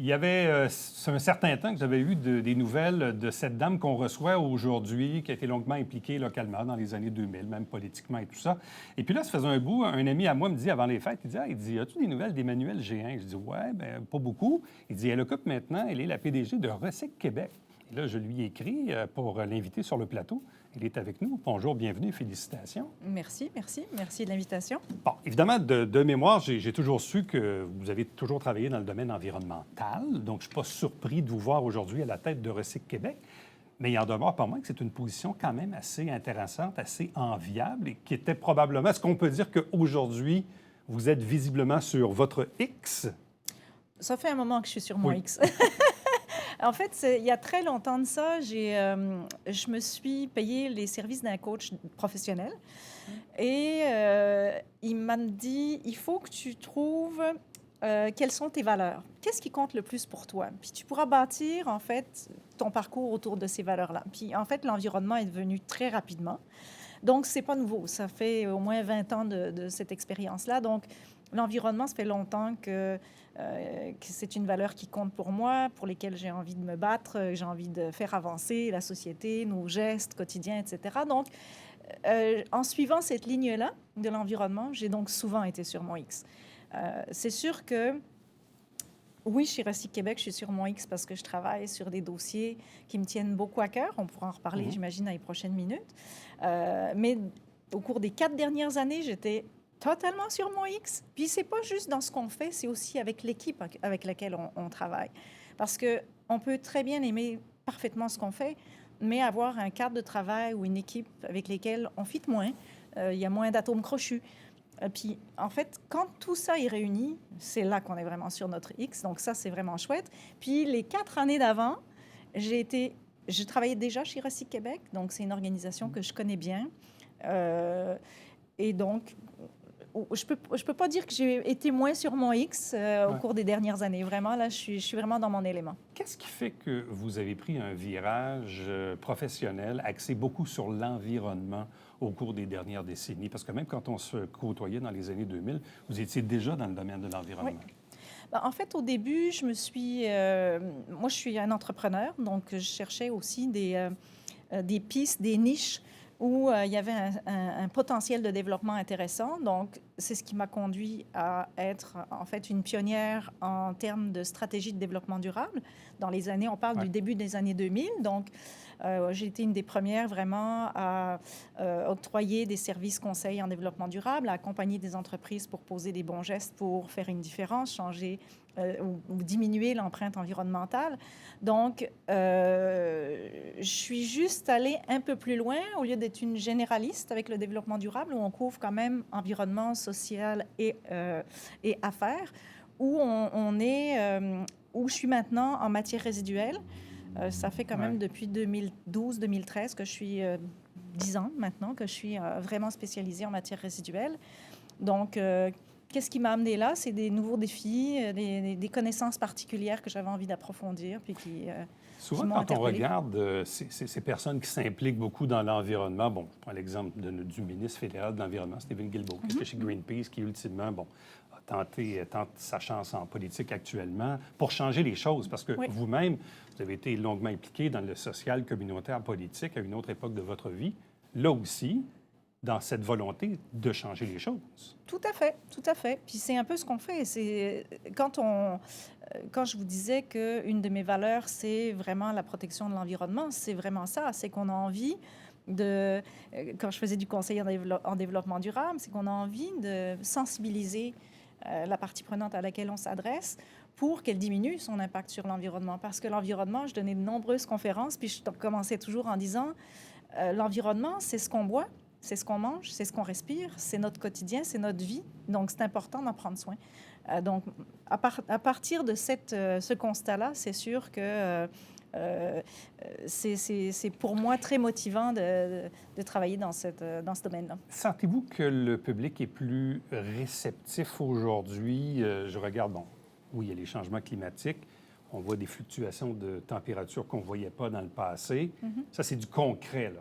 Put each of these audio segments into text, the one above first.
Il y avait un certain temps que j'avais eu des nouvelles de cette dame qu'on reçoit aujourd'hui, qui a été longuement impliquée localement dans les années 2000, même politiquement et tout ça. Et puis là, ça faisait un bout, un ami à moi me dit avant les fêtes, il dit, as-tu des nouvelles d'Emmanuelle Géant? Je dis, ouais, bien, pas beaucoup. Il dit, elle occupe maintenant, elle est la PDG de Recyc Québec. Et là, je lui ai écrit pour l'inviter sur le plateau. Il est avec nous. Bonjour, bienvenue, félicitations. Merci de l'invitation. Bon, évidemment, de mémoire, j'ai toujours su que vous avez toujours travaillé dans le domaine environnemental, donc je ne suis pas surpris de vous voir aujourd'hui à la tête de Recyc Québec, mais il en demeure pas moins que c'est une position quand même assez intéressante, assez enviable et qui était probablement, est-ce qu'on peut dire qu'aujourd'hui, vous êtes visiblement sur votre X? Ça fait un moment que je suis sur mon X. En fait, il y a très longtemps de ça, je me suis payé les services d'un coach professionnel. Et il m'a dit, il faut que tu trouves quelles sont tes valeurs. Qu'est-ce qui compte le plus pour toi? Puis tu pourras bâtir, en fait, ton parcours autour de ces valeurs-là. Puis, en fait, l'environnement est devenu très rapidement. Donc, c'est pas nouveau. Ça fait au moins 20 ans de cette expérience-là. Donc, l'environnement, ça fait longtemps que c'est une valeur qui compte pour moi, pour lesquelles j'ai envie de me battre, j'ai envie de faire avancer la société, nos gestes quotidiens, etc. Donc, en suivant cette ligne-là de l'environnement, j'ai donc souvent été sur mon X. C'est sûr que, oui, chez Recyc Québec, je suis sur mon X parce que je travaille sur des dossiers qui me tiennent beaucoup à cœur. On pourra en reparler, j'imagine, dans les prochaines minutes. Mais au cours des 4 dernières années, j'étais totalement sur mon X. Puis c'est pas juste dans ce qu'on fait, c'est aussi avec l'équipe avec laquelle on travaille. Parce qu'on peut très bien aimer parfaitement ce qu'on fait, mais avoir un cadre de travail ou une équipe avec lesquelles on fit moins, il y a moins d'atomes crochus. Puis, en fait, quand tout ça est réuni, c'est là qu'on est vraiment sur notre X. Donc ça, c'est vraiment chouette. Puis les 4 années d'avant, je travaillais déjà chez Recyc Québec, donc c'est une organisation que je connais bien. Et donc, je peux pas dire que j'ai été moins sur mon X au cours des dernières années. Vraiment, là, je suis vraiment dans mon élément. Qu'est-ce qui fait que vous avez pris un virage professionnel axé beaucoup sur l'environnement au cours des dernières décennies? Parce que même quand on se côtoyait dans les années 2000, vous étiez déjà dans le domaine de l'environnement. Oui. Ben, en fait, au début, moi, je suis un entrepreneur, donc je cherchais aussi des pistes, des niches où il y avait un potentiel de développement intéressant. Donc, c'est ce qui m'a conduit à être, en fait, une pionnière en termes de stratégie de développement durable. Dans les années, on parle du début des années 2000. Donc, j'ai été une des premières vraiment à octroyer des services conseils en développement durable, à accompagner des entreprises pour poser des bons gestes pour faire une différence, changer ou diminuer l'empreinte environnementale. Donc, je suis juste allée un peu plus loin, au lieu d'être une généraliste avec le développement durable, où on couvre quand même environnement, social et affaires, où où je suis maintenant en matière résiduelle. Ça fait quand même depuis 2012-2013 que je suis 10 ans maintenant que je suis vraiment spécialisée en matière résiduelle. Donc, qu'est-ce qui m'a amené là? C'est des nouveaux défis, des connaissances particulières que j'avais envie d'approfondir. Puis souvent, quand on regarde ces personnes qui s'impliquent beaucoup dans l'environnement, bon, je prends l'exemple du ministre fédéral de l'Environnement, Stephen Guilbeault, qui était chez Greenpeace, qui ultimement, tente sa chance en politique actuellement pour changer les choses. Parce que vous-même, vous avez été longuement impliqué dans le social communautaire politique à une autre époque de votre vie. Là aussi, dans cette volonté de changer les choses. Tout à fait, tout à fait. Puis c'est un peu ce qu'on fait. C'est quand je vous disais qu'une de mes valeurs, c'est vraiment la protection de l'environnement, c'est vraiment ça. C'est qu'on a envie quand je faisais du conseil en développement durable, c'est qu'on a envie de sensibiliser la partie prenante à laquelle on s'adresse pour qu'elle diminue son impact sur l'environnement. Parce que l'environnement, je donnais de nombreuses conférences, puis je commençais toujours en disant l'environnement, c'est ce qu'on boit, c'est ce qu'on mange, c'est ce qu'on respire, c'est notre quotidien, c'est notre vie. Donc, c'est important d'en prendre soin. Donc, à partir de ce constat-là, c'est sûr que c'est pour moi très motivant de travailler dans ce domaine-là. Sentez-vous que le public est plus réceptif aujourd'hui? Je regarde, oui, il y a les changements climatiques. On voit des fluctuations de température qu'on ne voyait pas dans le passé. Ça, c'est du concret, là.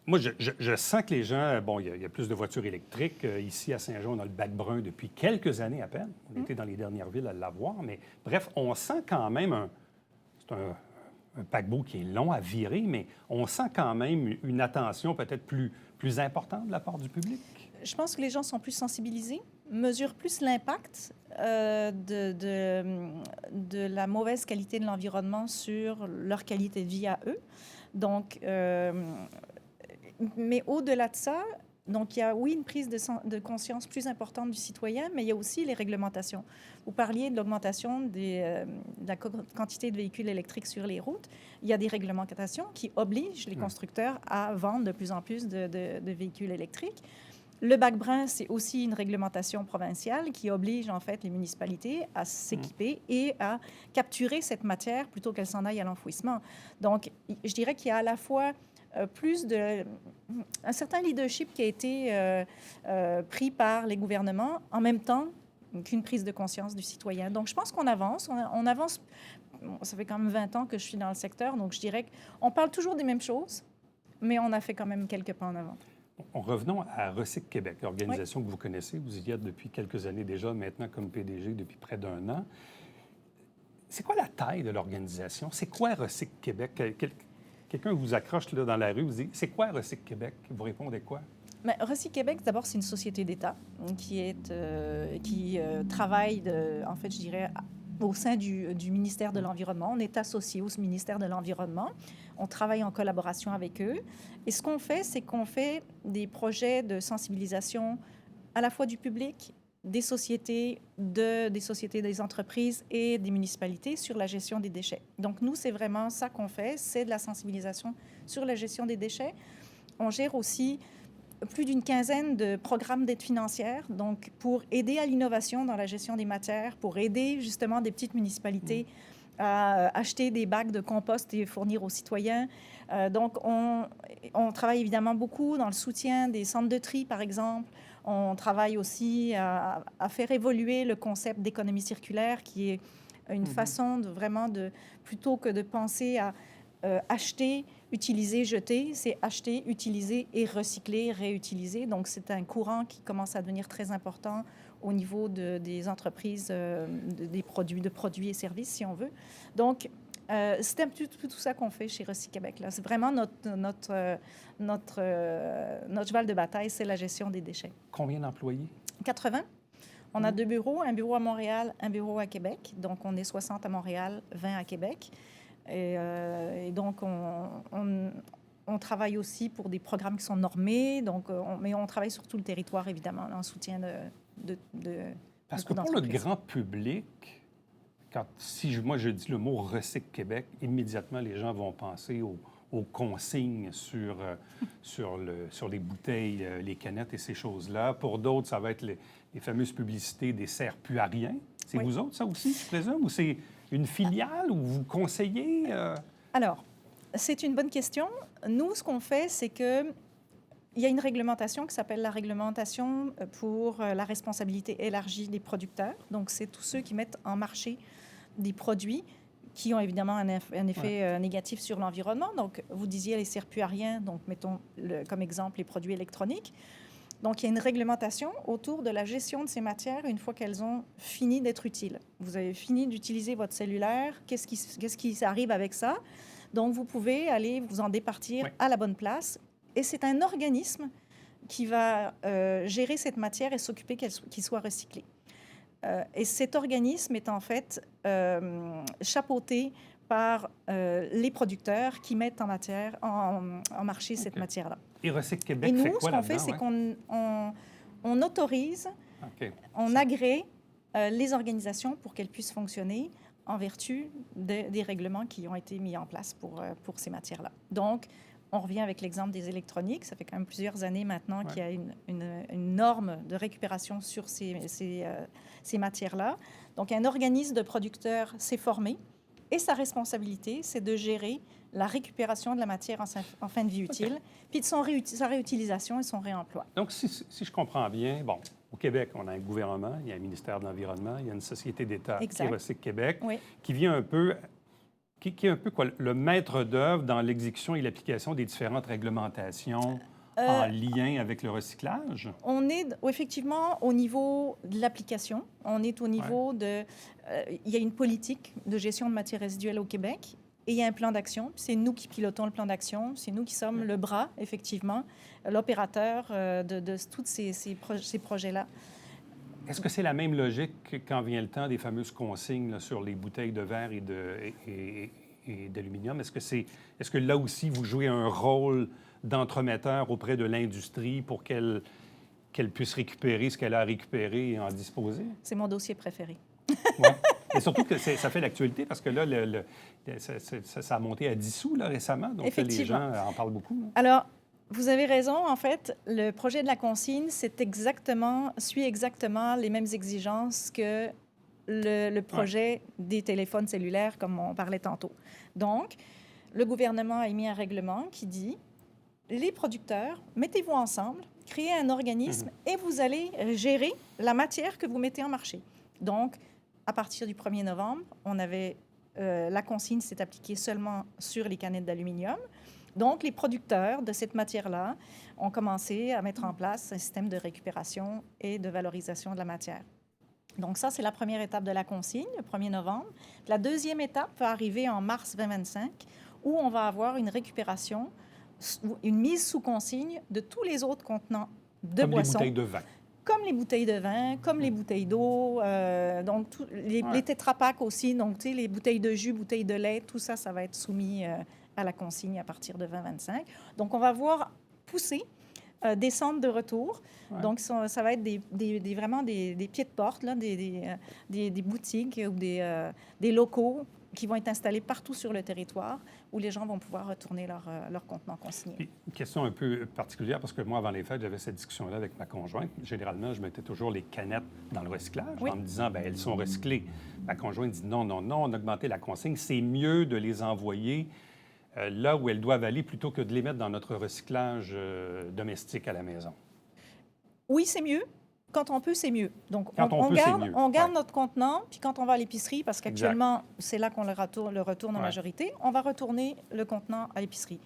Moi, je sens que les gens... Bon, il y a plus de voitures électriques. Ici, à Saint-Jean, on a le bac brun depuis quelques années à peine. On était dans les dernières villes à l'avoir. Mais bref, on sent quand même c'est un paquebot qui est long à virer, mais on sent quand même une attention peut-être plus importante de la part du public. Je pense que les gens sont plus sensibilisés, mesurent plus l'impact de la mauvaise qualité de l'environnement sur leur qualité de vie à eux. Donc, mais au-delà de ça, donc il y a, oui, une prise de conscience plus importante du citoyen, mais il y a aussi les réglementations. Vous parliez de l'augmentation de la quantité de véhicules électriques sur les routes. Il y a des réglementations qui obligent les constructeurs à vendre de plus en plus de véhicules électriques. Le bac brun, c'est aussi une réglementation provinciale qui oblige en fait les municipalités à s'équiper et à capturer cette matière plutôt qu'elle s'en aille à l'enfouissement. Donc, je dirais qu'il y a à la fois un certain leadership qui a été pris par les gouvernements en même temps qu'une prise de conscience du citoyen. Donc, je pense qu'on avance. On avance. Ça fait quand même 20 ans que je suis dans le secteur, donc je dirais qu'on parle toujours des mêmes choses, mais on a fait quand même quelques pas en avant. Revenons à Recycle Québec, l'organisation que vous connaissez. Vous y êtes depuis quelques années déjà, maintenant comme PDG depuis près d'1 an. C'est quoi la taille de l'organisation? C'est quoi Recycle Québec? Quelqu'un vous accroche là, dans la rue, vous dit « C'est quoi Recycle Québec? » Vous répondez quoi? Bien, Recycle Québec, d'abord, c'est une société d'État qui travaille, en fait, je dirais, au sein du ministère de l'Environnement. On est associé au ministère de l'Environnement. On travaille en collaboration avec eux. Et ce qu'on fait, c'est qu'on fait des projets de sensibilisation à la fois du public, des sociétés, des entreprises et des municipalités sur la gestion des déchets. Donc, nous, c'est vraiment ça qu'on fait, c'est de la sensibilisation sur la gestion des déchets. On gère aussi plus d'une quinzaine de programmes d'aide financière, donc pour aider à l'innovation dans la gestion des matières, pour aider justement des petites municipalités à acheter des bacs de compost et fournir aux citoyens. Donc, on travaille évidemment beaucoup dans le soutien des centres de tri, par exemple. On travaille aussi à faire évoluer le concept d'économie circulaire, qui est une façon plutôt que de penser à acheter, utiliser, jeter, c'est acheter, utiliser et recycler, réutiliser. Donc, c'est un courant qui commence à devenir très important au niveau des entreprises, de produits et services, si on veut. Donc, c'est un peu tout ça qu'on fait chez Recycle Québec. C'est vraiment notre cheval de bataille, c'est la gestion des déchets. Combien d'employés? 80. On a 2 bureaux, un bureau à Montréal, un bureau à Québec. Donc, on est 60 à Montréal, 20 à Québec. Et donc, on travaille aussi pour des programmes qui sont normés. Donc, mais on travaille sur tout le territoire, évidemment, en soutien de Parce que pour le grand public, moi je dis le mot Recycle Québec, immédiatement les gens vont penser aux consignes sur les bouteilles, les canettes et ces choses-là. Pour d'autres, ça va être les fameuses publicités des serre plus à rien. C'est vous autres, ça aussi, je présume? Ou c'est une filiale où vous conseillez? Alors, c'est une bonne question. Nous, ce qu'on fait, c'est que il y a une réglementation qui s'appelle la réglementation pour la responsabilité élargie des producteurs. Donc, c'est tous ceux qui mettent en marché des produits qui ont évidemment un effet négatif sur l'environnement. Donc, vous disiez les serre-plus-à-rien, donc mettons comme exemple les produits électroniques. Donc, il y a une réglementation autour de la gestion de ces matières une fois qu'elles ont fini d'être utiles. Vous avez fini d'utiliser votre cellulaire, qu'est-ce qui arrive avec ça? Donc, vous pouvez aller vous en départir à la bonne place. Et c'est un organisme qui va gérer cette matière et s'occuper qu'il soit recyclé. Et cet organisme est en fait chapeauté par les producteurs qui mettent en marché cette matière-là. Et Recycle Québec fait quoi là-dedans? Et nous, ce qu'on fait, c'est qu'on autorise, on agrée les organisations pour qu'elles puissent fonctionner en vertu des règlements qui ont été mis en place pour ces matières-là. Donc, on revient avec l'exemple des électroniques. Ça fait quand même plusieurs années maintenant qu'il y a une norme de récupération sur ces matières-là. Donc, un organisme de producteurs s'est formé et sa responsabilité, c'est de gérer la récupération de la matière en fin de vie utile, puis de sa réutilisation et son réemploi. Donc, si je comprends bien, bon, au Québec, on a un gouvernement, il y a un ministère de l'Environnement, il y a une société d'État qui est Recycle Québec, qui vient un peu... qui est un peu quoi, le maître d'œuvre dans l'exécution et l'application des différentes réglementations en lien avec le recyclage? On est effectivement au niveau de l'application. On est au niveau de... il y a une politique de gestion de matières résiduelles au Québec et il y a un plan d'action. C'est nous qui pilotons le plan d'action. C'est nous qui sommes le bras, effectivement, l'opérateur de tous ces projets-là. Est-ce que c'est la même logique quand vient le temps des fameuses consignes là, sur les bouteilles de verre et d'aluminium? Est-ce que là aussi, vous jouez un rôle d'entremetteur auprès de l'industrie pour qu'elle puisse récupérer ce qu'elle a récupéré et en disposer? C'est mon dossier préféré. Oui. Et surtout que ça fait l'actualité parce que là, ça a monté à 10 sous là, récemment. Donc, là, les gens en parlent beaucoup. Là. Alors, vous avez raison. En fait, le projet de la consigne, suit exactement les mêmes exigences que le projet des téléphones cellulaires, comme on parlait tantôt. Donc, le gouvernement a émis un règlement qui dit, les producteurs, mettez-vous ensemble, créez un organisme et vous allez gérer la matière que vous mettez en marché. Donc, à partir du 1er novembre, la consigne s'est appliquée seulement sur les canettes d'aluminium. Donc, les producteurs de cette matière-là ont commencé à mettre en place un système de récupération et de valorisation de la matière. Donc, ça, c'est la première étape de la consigne, le 1er novembre. La deuxième étape va arriver en mars 2025, où on va avoir une récupération, une mise sous consigne de tous les autres contenants de boissons. Comme les bouteilles de vin. Comme les bouteilles de vin, comme les bouteilles d'eau, donc les tétrapacks aussi, donc les bouteilles de jus, bouteilles de lait, tout ça, ça va être soumis à la consigne à partir de 2025. Donc, on va voir pousser des centres de retour. Ouais. Donc, ça va être vraiment des pieds de porte, là, des boutiques ou des locaux qui vont être installés partout sur le territoire où les gens vont pouvoir retourner leur contenant consigné. Puis, une question un peu particulière, parce que moi, avant les fêtes, j'avais cette discussion-là avec ma conjointe. Généralement, je mettais toujours les canettes dans le recyclage en me disant, bien, elles sont recyclées. Ma conjointe dit, non, on a augmenté la consigne. C'est mieux de les envoyer là où elles doivent aller plutôt que de les mettre dans notre recyclage domestique à la maison. Oui, c'est mieux. Quand on peut, c'est mieux. Donc, on garde notre contenant, puis quand on va à l'épicerie, parce qu'actuellement, c'est là qu'on le retourne en majorité, on va retourner le contenant à l'épicerie.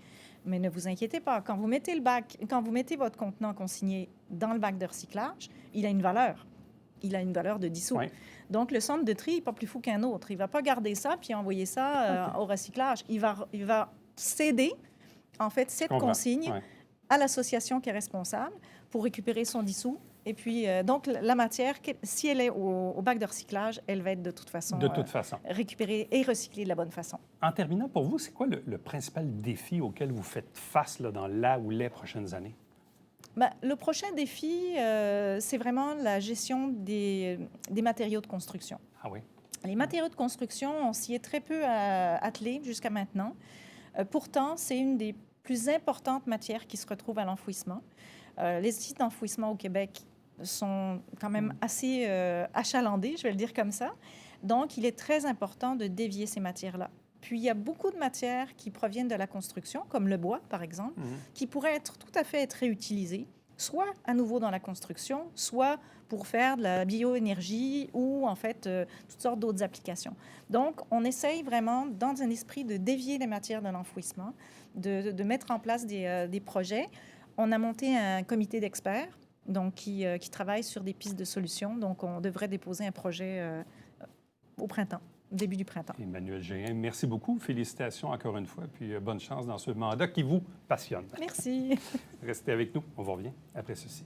Mais ne vous inquiétez pas, quand vous mettez votre contenant consigné dans le bac de recyclage, il a une valeur. Il a une valeur de 10 sous. Ouais. Donc, le centre de tri n'est pas plus fou qu'un autre. Il ne va pas garder ça puis envoyer ça au recyclage. Il va céder, en fait, cette consigne à l'association qui est responsable pour récupérer son 10 sous. Et puis, donc, la matière, si elle est au bac de recyclage, elle va être de toute façon récupérée et recyclée de la bonne façon. En terminant, pour vous, c'est quoi le principal défi auquel vous faites face là, dans la ou les prochaines années? Bien, le prochain défi, c'est vraiment la gestion des matériaux de construction. Ah oui? Les matériaux de construction, on s'y est très peu attelé jusqu'à maintenant. Pourtant, c'est une des plus importantes matières qui se retrouvent à l'enfouissement. Les sites d'enfouissement au Québec sont quand même assez achalandés, je vais le dire comme ça. Donc, il est très important de dévier ces matières-là. Puis, il y a beaucoup de matières qui proviennent de la construction, comme le bois, par exemple, qui pourraient tout à fait être réutilisées, soit à nouveau dans la construction, soit pour faire de la bioénergie ou, en fait, toutes sortes d'autres applications. Donc, on essaye vraiment, dans un esprit de dévier les matières de l'enfouissement, de mettre en place des projets. On a monté un comité d'experts donc, qui travaille sur des pistes de solutions. Donc, on devrait déposer un projet au printemps. Début du printemps. Emmanuelle Géhin, merci beaucoup. Félicitations encore une fois, puis bonne chance dans ce mandat qui vous passionne. Merci. Restez avec nous. On vous revient après ceci.